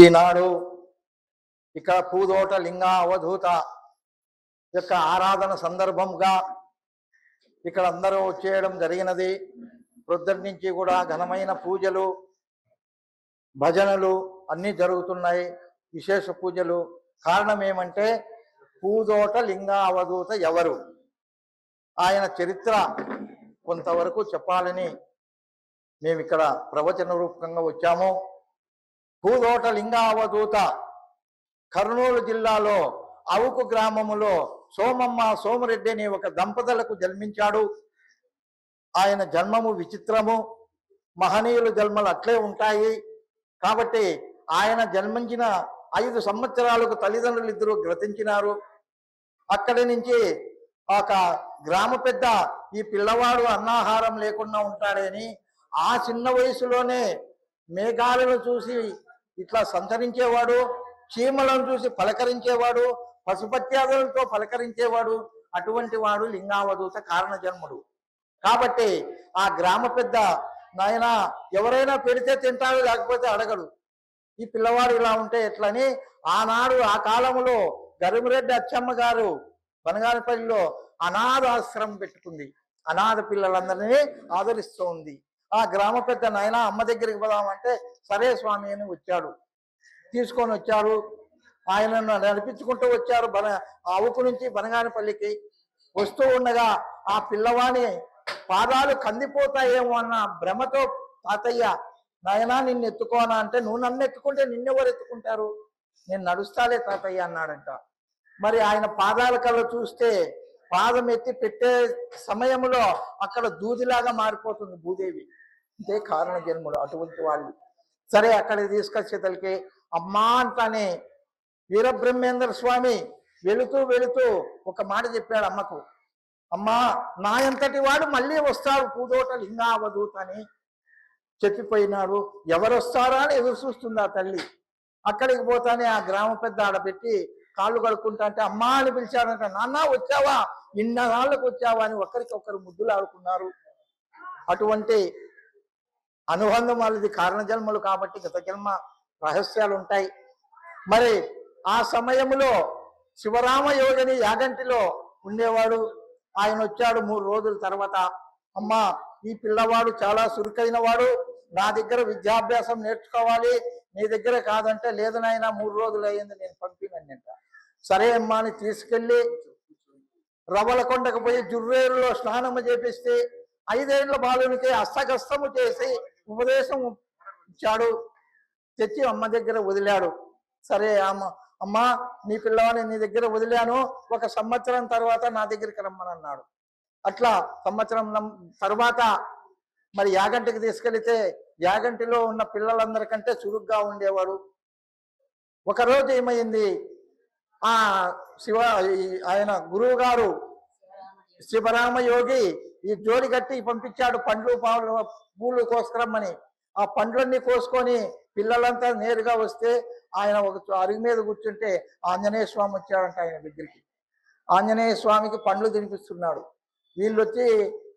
ఈనాడు ఇక్కడ పూదోట లింగ అవధూత యొక్క ఆరాధన సందర్భంగా ఇక్కడ అందరూ వచ్చేయడం జరిగినది. ప్రొద్దుటి నుంచి కూడా ఘనమైన పూజలు భజనలు అన్నీ జరుగుతున్నాయి, విశేష పూజలు. కారణం ఏమంటే పూదోట లింగ అవధూత ఎవరు, ఆయన చరిత్ర కొంతవరకు చెప్పాలని మేము ఇక్కడ ప్రవచన రూపకంగా వచ్చాము. పూదోట లింగ అవధూత కర్నూలు జిల్లాలో అవుకు గ్రామములో సోమమ్మ సోమరెడ్డి అనే ఒక దంపతులకు జన్మించాడు. ఆయన జన్మము విచిత్రము, మహనీయుల జన్మలు అట్లే ఉంటాయి. కాబట్టి ఆయన జన్మించిన 5 సంవత్సరాలకు తల్లిదండ్రులు ఇద్దరు గ్రతించినారు. అక్కడి నుంచి ఒక గ్రామ పెద్ద ఈ పిల్లవాడు అన్నాహారం లేకుండా ఉంటాడని ఆ చిన్న వయసులోనే మేఘాలను చూసి ఇట్లా సంచరించేవాడు, చీమలను చూసి పలకరించేవాడు, పశుపత్యాదులతో పలకరించేవాడు. అటువంటి వాడు లింగావధూత కారణ జన్ముడు. కాబట్టి ఆ గ్రామ పెద్ద నాయన ఎవరైనా పెడితే తింటాడు, లేకపోతే అడగడు. ఈ పిల్లవాడు ఇలా ఉంటే ఎట్లని ఆనాడు ఆ కాలంలో గరిమిరెడ్డి అచ్చమ్మ గారు బనగానపల్లిలో అనాథ ఆశ్రమం పెట్టుకుంది. అనాథ పిల్లలందరినీ ఆదరిస్తూ ఉంది. ఆ గ్రామ పెద్ద నాయన అమ్మ దగ్గరికి పోదామంటే సరే స్వామి అని వచ్చాడు, తీసుకొని వచ్చారు. ఆయనను నడిపించుకుంటూ వచ్చారు. అవుకు నుంచి బనగానపల్లికి వస్తూ ఉండగా ఆ పిల్లవాని పాదాలు కందిపోతాయేమో అన్న భ్రమతో తాతయ్య నాయనా నిన్ను ఎత్తుకోనా అంటే, నువ్వు నన్ను ఎత్తుకుంటే నిన్నెవరు ఎత్తుకుంటారు, నేను నడుస్తాలే తాతయ్య అన్నాడంట. మరి ఆయన పాదాల కల్లా చూస్తే పాదం ఎత్తి పెట్టే సమయంలో అక్కడ దూదిలాగా మారిపోతుంది భూదేవి. అంతే కారణ జన్ముడు అటువంటి వాళ్ళు. సరే అక్కడికి తీసుకొచ్చేతలకి అమ్మా అంటానే వీరబ్రహ్మేంద్ర స్వామి వెళుతూ వెళుతూ ఒక మాట చెప్పాడు అమ్మకు. అమ్మా నా ఎంతటి వాడు మళ్ళీ వస్తాడు పూదోట లింగావధూత అని చెప్పిపోయినాడు. ఎవరు వస్తారా అని ఎదురు చూస్తుంది ఆ తల్లి. అక్కడికి పోతానే ఆ గ్రామ పెద్ద ఆడబెట్టి కాళ్ళు కడుక్కుంటా అంటే అమ్మా అని పిలిచాడంట. నాన్న వచ్చావా, ఇన్నాళ్ళకు వచ్చావా అని ఒకరికొకరు ముద్దులు ఆడుకున్నారు. అటువంటి అనుబంధం వాళ్ళది కారణ జన్మలు కాబట్టి గత జన్మ రహస్యాలు ఉంటాయి. మరి ఆ సమయంలో శివరామ యోగిని యాగంటిలో ఉండేవాడు. ఆయన వచ్చాడు 3 రోజుల తర్వాత. అమ్మా ఈ పిల్లవాడు చాలా చురుకైన వాడు, నా దగ్గర విద్యాభ్యాసం నేర్చుకోవాలి, నీ దగ్గర కాదంటే లేదు నాయన 3 రోజులు అయ్యింది నేను పంపినంట. సరే అమ్మా అని తీసుకెళ్ళి రవలకొండకు పోయి జుర్రేరులో స్నానము చేపిస్తే 5 ఏళ్ల బాలునికి అస్తగస్తము చేసి ఉపదేశం ఇచ్చాడు. తెచ్చి అమ్మ దగ్గర వదిలాడు. సరే అమ్మా నీ పిల్లవాడిని నీ దగ్గర వదిలాను, 1 సంవత్సరం తర్వాత నా దగ్గరికి రమ్మని అన్నాడు. అట్లా సంవత్సరం తర్వాత మరి యాగంటికి తీసుకెళ్తే యాగంటిలో ఉన్న పిల్లలందరికంటే చురుగ్గా ఉండేవాడు. ఒకరోజు ఏమైంది, ఆ ఆయన గురువు గారు శివరామ యోగి ఈ జోడి కట్టి పంపించాడు పండ్లు పూలు కోసుకురమ్మని. ఆ పండ్లన్నీ కోసుకొని పిల్లలంతా నేరుగా వస్తే ఆయన ఒక అరుగు మీద కూర్చుంటే ఆంజనేయ స్వామి వచ్చాడంట ఆయన దగ్గరికి. ఆంజనేయ స్వామికి పండ్లు తినిపిస్తున్నాడు. వీళ్ళు వచ్చి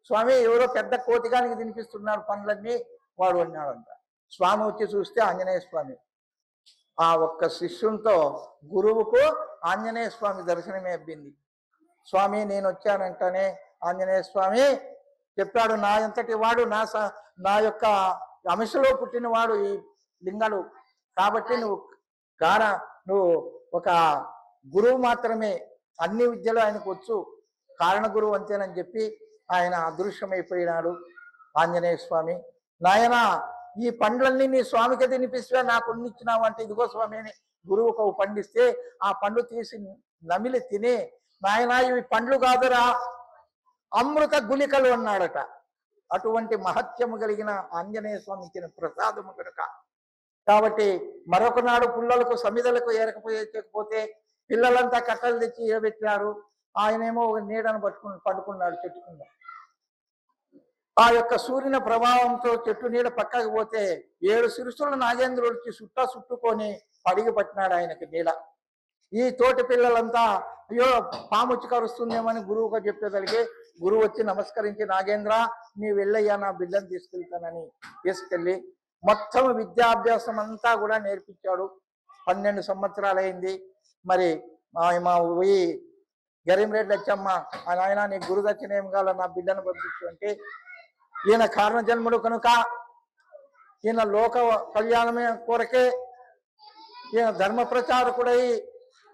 స్వామి ఎవరో పెద్ద కోతిగానికి తినిపిస్తున్నారు పండ్లన్నీ వాడు అన్నాడంట. స్వామి వచ్చి చూస్తే ఆంజనేయ స్వామి. ఆ ఒక్క శిష్యునితో గురువుకు ఆంజనేయ స్వామి దర్శనమే అబ్బింది. స్వామి నేను వచ్చానంటనే ఆంజనేయ స్వామి చెప్పాడు, నా ఎంతటి వాడు నా యొక్క అంశలో పుట్టినవాడు ఈ లింగాలు, కాబట్టి నువ్వు ఒక గురువు మాత్రమే, అన్ని విద్యలు ఆయనకు వచ్చు, కారణ గురువు అంతేనని చెప్పి ఆయన అదృశ్యమైపోయినాడు ఆంజనేయ స్వామి. నాయన ఈ పండ్లన్నీ నీ స్వామికి తినిపిస్తే నాకు ఇచ్చినావు అంటే, ఇదిగో స్వామి అని గురువుకు పండిస్తే ఆ పండ్లు తీసి నమిలి తిని, నాయన ఇవి పండ్లు కాదురా అమృత గుళికలు అన్నాడట. అటువంటి మహత్యము కలిగిన ఆంజనేయ స్వామి ఇచ్చిన ప్రసాదము కనుక. కాబట్టి మరొక నాడు పుల్లలకు సమిదలకు ఏరకపోతే పిల్లలంతా కట్టలు తెచ్చి ఏబెట్టారు. ఆయనేమో ఒక నీడను పడుకున్నాడు చెట్టు కింద. ఆ యొక్క సూర్యుని ప్రభావంతో చెట్టు నీడ పక్కకు పోతే 7 శిరస్సులు నాగేంద్రుడు వచ్చి చుట్టుకొని పడిగి పట్టినాడు ఆయనకి నీడ. ఈ తోటి పిల్లలంతా అయ్యో పాముచ్చి కరుస్తుందేమని గురువుగా చెప్పేదలిగి గురువు వచ్చి నమస్కరించి, నాగేంద్ర నీ వెళ్ళయ్యా నా బిడ్డను తీసుకెళ్తానని తీసుకెళ్ళి మొత్తం విద్యాభ్యాసం అంతా కూడా నేర్పించాడు. 12 సంవత్సరాలైంది. మరి మా పోయి గరీంరెడ్డి వచ్చమ్మ ఆయన నీ గురుదక్షిణ ఏం కావాలో నా బిడ్డను పంపించు అంటే, ఈయన కారణ జన్ముడు కనుక ఈయన లోక కళ్యాణమే కొరకే ఈయన ధర్మ ప్రచారకుడై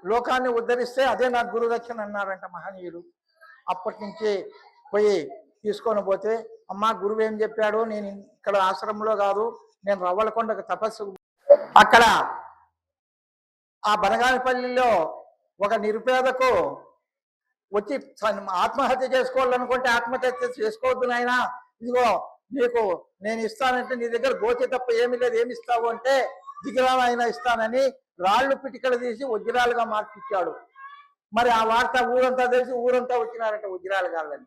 లోకాన్ని ఉద్ధరిస్తే అదే నా గురుదక్షిణ అన్నారంట మహనీయుడు. అప్పటి నుంచి పోయి తీసుకొని పోతే, అమ్మ గురువు ఏం చెప్పాడు, నేను ఇక్కడ ఆశ్రమంలో కాదు, నేను రవ్వలకొండకు తపస్సు. అక్కడ ఆ బనగానపల్లిలో ఒక నిరుపేదకు వచ్చి ఆత్మహత్య చేసుకోవాలనుకుంటే ఆత్మహత్య చేసుకోవద్దు నాయనా, ఇదిగో నీకు నేను ఇస్తానంటే నీ దగ్గర గోచి తప్ప ఏమీ లేదు, ఏమి ఇస్తావు అంటే దిగిరాలు ఆయన ఇస్తానని రాళ్ళు పిటికలు తీసి వజ్రాలుగా మార్చిచ్చాడు. మరి ఆ వార్త ఊరంతా తెలిసి ఊరంతా వచ్చినారంట వజ్రాలు కాళ్ళని.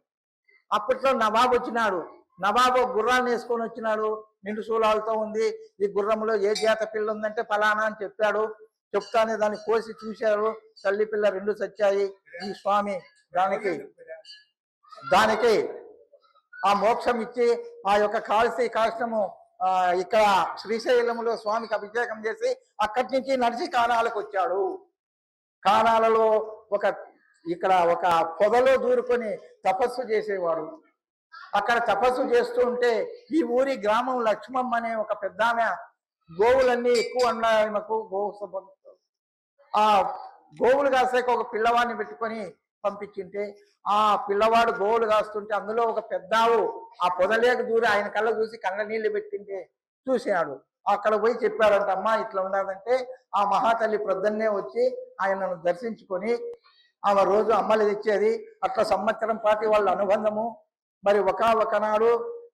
అప్పట్లో నవాబు వచ్చినాడు, నవాబు గుర్రాన్ని వేసుకొని వచ్చినాడు, నిండు శూలాలతో ఉంది. ఈ గుర్రంలో ఏ జాత పిల్ల ఉందంటే ఫలానా అని చెప్పాడు. చెప్తానే దాన్ని కోసి చూశారు, తల్లి పిల్ల 2 చచ్చాయి. ఈ స్వామి దానికి ఆ మోక్షం ఇచ్చి ఆ యొక్క కాష్టము ఇక్కడ శ్రీశైలంలో స్వామికి అభిషేకం చేసి అక్కడి నుంచి నడిచి కానాలకు వచ్చాడు. కానాలలో ఇక్కడ ఒక పొదలో దూరుకొని తపస్సు చేసేవాడు. అక్కడ తపస్సు చేస్తూ ఉంటే ఈ ఊరి గ్రామం లక్ష్మమ్మ అనే ఒక పెద్ద ఆమె గోవులన్నీ ఎక్కువ అన్నాకు ఆ గోవులు కాసాక ఒక పిల్లవాడిని పెట్టుకొని పంపించింటే ఆ పిల్లవాడు గోవులు కాస్తుంటే అందులో ఒక పెద్దావు ఆ పొదలేక దూరి ఆయన కళ్ళ చూసి కళ్ళ నీళ్లు పెట్టింటే చూసినాడు. అక్కడ పోయి చెప్పాడంట, అమ్మ ఇట్లా ఉండదంటే ఆ మహాతల్లి ప్రొద్దున్నే వచ్చి ఆయనను దర్శించుకొని ఆమె రోజు అమ్మలు తెచ్చేది. అట్లా సంవత్సరం పాటి వాళ్ళ అనుబంధము. మరి ఒకనాడు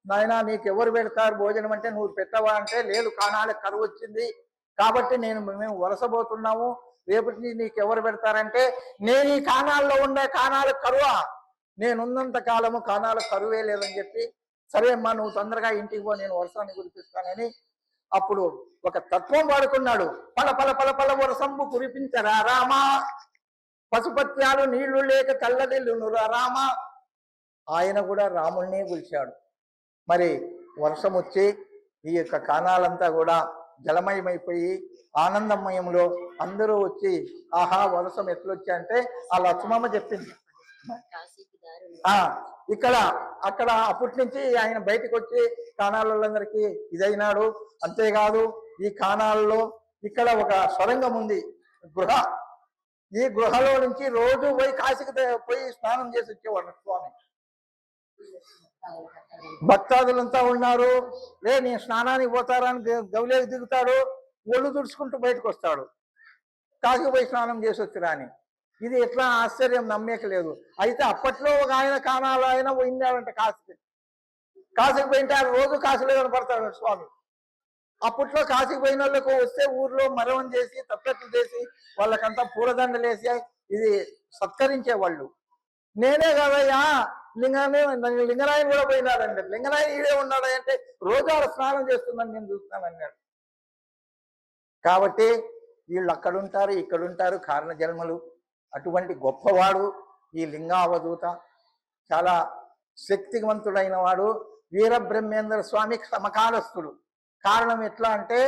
నాయన నీకు ఎవరు పెడతారు భోజనం అంటే నువ్వు పెట్టవా అంటే, లేదు కానాలకు కరువు వచ్చింది కాబట్టి మేము వలసపోతున్నాము, రేపటి నీకు ఎవరు పెడతారంటే, నేను ఈ కానాల్లో ఉండే కానాలకు కరువా, నేనున్నంత కాలము కానాలకు కరువే లేదని చెప్పి, సరే అమ్మా నువ్వు తొందరగా ఇంటికి పో, నేను వర్షాన్ని కురిపిస్తానని అప్పుడు ఒక తత్వం వాడుకున్నాడు. పల పల పల పల వర్షంబు కురిపించరా రామా, పశుపత్యాలు నీళ్లు లేక చల్లదిల్లును రామా. ఆయన కూడా రాముల్ని పిలిచాడు. మరి వర్షం వచ్చి ఈ యొక్క కానాలంతా కూడా జలమయమైపోయి ఆనందమయంలో అందరూ వచ్చి ఆహా వర్షం ఎట్లొచ్చా అంటే ఆ లక్ష్మమ్మ చెప్పింది. అక్కడ అప్పటి నుంచి ఆయన బయటకు వచ్చి కానాలందరికీ ఇదైనాడు. అంతేకాదు ఈ కానాలలో ఇక్కడ ఒక సొరంగం ఉంది, గృహ. ఈ గృహలో నుంచి రోజు పోయి కాశీకి పోయి స్నానం చేసి వచ్చేవాడు స్వామి. భక్తాదులంతా ఉన్నారు, నేను స్నానానికి పోతారని గౌలేకి దిగుతాడు, ఒళ్ళు తుడుచుకుంటూ బయటకు వస్తాడు, కాశీకి పోయి స్నానం చేసి వచ్చిరా అని. ఇది ఎట్లా ఆశ్చర్యం నమ్మేక లేదు. అయితే అప్పట్లో ఒక ఆయన కానాలు ఆయన పోయిందాడంట కాశీకి పోయింటే ఆయన రోజు కాశీలో కనపడతాడు స్వామి. అప్పట్లో కాశీకి పోయిన వాళ్ళకు వస్తే ఊర్లో మరవం చేసి తప్పట్లు చేసి వాళ్ళకంతా పూలదండలు వేసి ఇది సత్కరించేవాళ్ళు. నేనే కదయ్యా లింగనాయన కూడా పోయినాడంటే, లింగనాయన ఈడే ఉన్నాడు అంటే రోజు ఆడ స్నానం చేస్తుందని నేను చూస్తున్నాను అన్నాడు. కాబట్టి వీళ్ళు అక్కడుంటారు ఇక్కడుంటారు కారణ జన్మలు. అటువంటి గొప్పవాడు ఈ లింగావధూత, చాలా శక్తివంతుడైన వాడు. వీరబ్రహ్మేంద్ర స్వామి సమకాలస్థుడు. కారణం ఎట్లా అంటే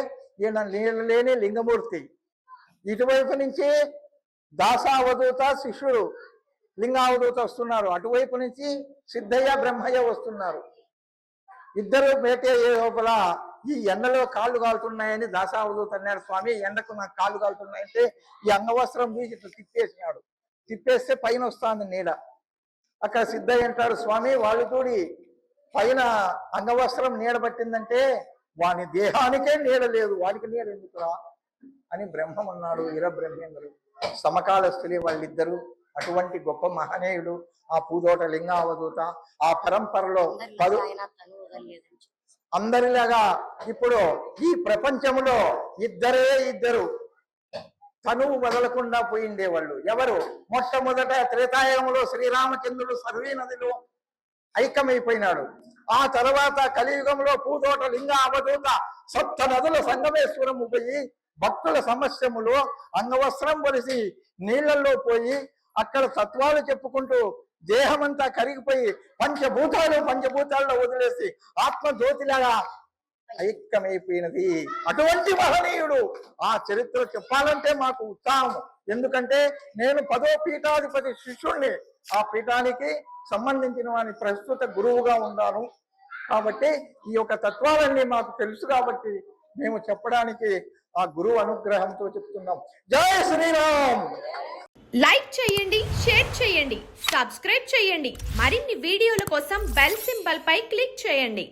ఈయన నీళ్ళు లేని లింగమూర్తి. ఇటువైపు నుంచి దాసావధూత శిష్యుడు లింగావధూత వస్తున్నారు, అటువైపు నుంచి సిద్ధయ్య బ్రహ్మయ్య వస్తున్నారు. ఇద్దరు పేటే లోపల ఈ ఎండలో కాళ్ళు కాలుతున్నాయని దాసావధూత అన్నాడు, స్వామి ఎండకు నాకు కాళ్ళు కాలుతున్నాయంటే ఈ అంగవస్త్రం తీసి ఇట్లా తిప్పేసినాడు. తిప్పేస్తే పైన వస్తుంది నీడ. అక్కడ సిద్ధయ్య అంటాడు, స్వామి వాళ్ళు తోడి పైన అంగవస్త్రం నీడ పట్టిందంటే వాని దేహానికే నీడ లేదు, వాడికి నీడ ఎందుకురా అని బ్రహ్మం అన్నాడు. వీరబ్రహ్మేంద్రుడు సమకాలస్తులే వాళ్ళిద్దరు. అటువంటి గొప్ప మహనీయుడు ఆ పూదోట లింగావధూత. ఆ పరంపరలో అందరిలాగా ఇప్పుడు ఈ ప్రపంచంలో ఇద్దరు తనువు వదలకుండా పోయిండేవాళ్ళు. ఎవరు? మొట్టమొదట త్రేతాయుగంలో శ్రీరామచంద్రుడు సర్వీ నదిలో ఐక్యమైపోయినాడు. ఆ తర్వాత కలియుగంలో పూదోట లింగ అవధూత 7 నదుల సంగమేశ్వరము పోయి భక్తుల సమస్యములో అంగవస్త్రం పొలిసి నీళ్లలో పోయి అక్కడ తత్వాలు చెప్పుకుంటూ దేహమంతా కరిగిపోయి పంచభూతాల్లో వదిలేసి ఆత్మజ్యోతిలాగా ఐక్యమైపోయినది. అటువంటి మహనీయుడు. ఆ చరిత్ర చెప్పాలంటే మాకు ఉత్సాహం. ఎందుకంటే నేను 10వ పీఠాధిపతి శిష్యుణ్ణి. ఆ పీఠానికి సంబంధించిన వాని ప్రస్తుత గురువుగా ఉన్నాను. కాబట్టి ఈ యొక్క తత్వాలన్నీ మాకు తెలుసు కాబట్టి మేము చెప్పడానికి ఆ గురువు అనుగ్రహంతో చెప్తున్నాం. జై శ్రీరామ్. లైక్ చేయండి, షేర్ చేయండి, సబ్స్క్రైబ్ చేయండి. మరిన్ని వీడియోల కోసం బెల్ సింబల్ పై క్లిక్ చేయండి.